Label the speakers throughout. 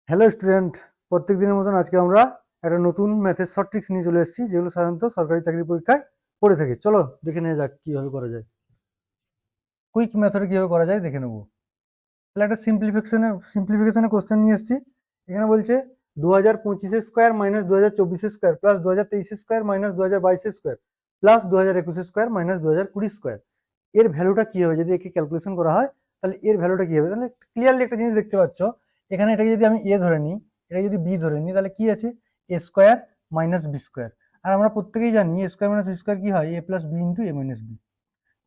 Speaker 1: Hello student, প্রত্যেক দিনের মতন আজকে আমরা একটা নতুন ম্যাথের শর্ট ট্রিক্স নিয়ে চলে এসেছি, যেগুলো সাধারণত সরকারি চাকরি পরীক্ষায় পড়ে থাকে। চলো দেখে নেওয়া যাক কিভাবে করা যায়। কুইক মেথডে কিভাবে করা যায় দেখে নেবো। তাহলে একটা সিম্পলিফিকেশনে কোশ্চেন নিয়ে এসেছি। এখানে বলছে 2025 square minus 2024 square plus 2023 square minus 2022 square plus 2021 square minus 2020 square, এর ভ্যালুটা কি হবে যদি একে ক্যালকুলেশন করা হয়? তাহলে এর ভ্যালুটা কি হবে? তাহলে ক্লিয়ারলি একটা জিনিস দেখতে পাচ্ছ, এখানে এটাকে যদি আমি এ ধরে নিই, এটা যদি বি ধরে নিই, তাহলে কি আছে? এ স্কোয়ার মাইনাস বি স্কোয়ার। আর আমরা প্রত্যেকেই জানি এ স্কোয়ার মাইনাস বি স্কোয়ার কি হয়? এ প্লাস বি ইন্টু এ মাইনাস বি,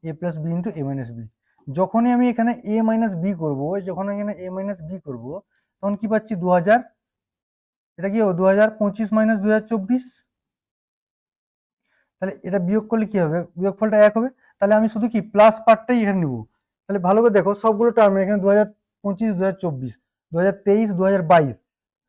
Speaker 1: এ প্লাস বি ইন্টু এ মাইনাস বি। যখনই আমি এখানে এ মাইনাস বি করবো, যখন এখানে এ মাইনাস বি করবো, তখন কি পাচ্ছি? 2000, এটা কি হবে? 2025 মাইনাস 2024। তাহলে এটা বিয়োগ করলে কি হবে? বিয়োগফলটা এক হবে। তাহলে আমি শুধু কি প্লাস পার্টটাই এখানে নিব। তাহলে ভালো করে দেখো, সবগুলো টার্ম এখানে 2025, 2024, 2023, 2022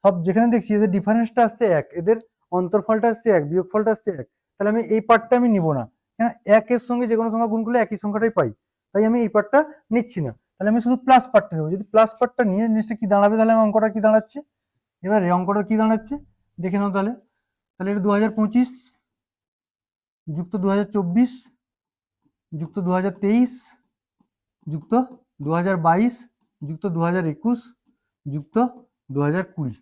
Speaker 1: সব যেখানে দেখছি এদের ডিফারেন্সটা আসছে এক, এদের অন্তরফলটা আসছে এক, বিয়োগফলটা আসছে এক। তাহলে আমি এই পার্টটা আমি নিব না। হ্যাঁ, একের সঙ্গে যে কোনো সংখ্যা গুণ করলে একই সংখ্যাটাই পাই, তাই আমি এই পার্টটা নিচ্ছি না। তাহলে আমি শুধু প্লাস পার্টটা নেবো। যদি প্লাস পার্টটা নিয়ে জিনিসটা কি দাঁড়াবে? তাহলে আমার অঙ্কটা কি দাঁড়াচ্ছে? এবারে অঙ্কটা কি দাঁড়াচ্ছে দেখে নাও। তাহলে তাহলে এটা 2025 যুক্ত 2024 যুক্ত 2023 যুক্ত 2022 যুক্ত 2021 যুক্ত 2020।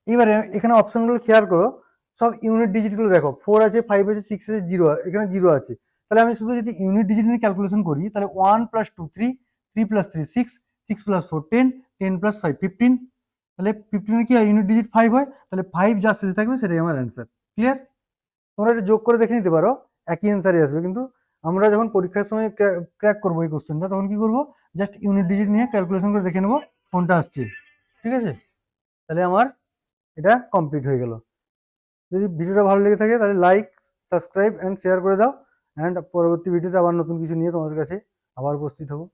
Speaker 1: এবারে এখানে অপশনগুলো খেয়াল করো, সব ইউনিট ডিজিটগুলো দেখো, 4 আছে, 5 আছে, 6 আছে, 0, এখানে 0 আছে। তাহলে আমি শুধু যদি ইউনিট ডিজিট নিয়ে ক্যালকুলেশন করি, তাহলে 1 + 2 3, 3 + 3 6, 6 + 4 10, 10 + 5 15। তাহলে 15 কি হয়? ইউনিট ডিজিট 5 হয়। তাহলে 5 যা শেষে থাকবে সেটাই আমার অ্যান্সার। ক্লিয়ার? তোমরা এটা যোগ করে দেখে নিতে পারো, একই অ্যান্সারই আসবে। কিন্তু আমরা যখন পরীক্ষার সময় ক্র্যাক করবো এই কোশ্চেনটা, তখন কি করবো? জাস্ট ইউনিট ডিজিট নিয়ে ক্যালকুলেশন করে দেখে নেবো কোনটা আসছে। ঠিক আছে? তাহলে আমার এটা কমপ্লিট হয়ে গেল। যদি ভিডিওটা ভালো লেগে থাকে তাহলে লাইক, সাবস্ক্রাইব অ্যান্ড শেয়ার করে দাও। অ্যান্ড পরবর্তী ভিডিওতে আবার নতুন কিছু নিয়ে তোমাদের কাছে আবার উপস্থিত হবো।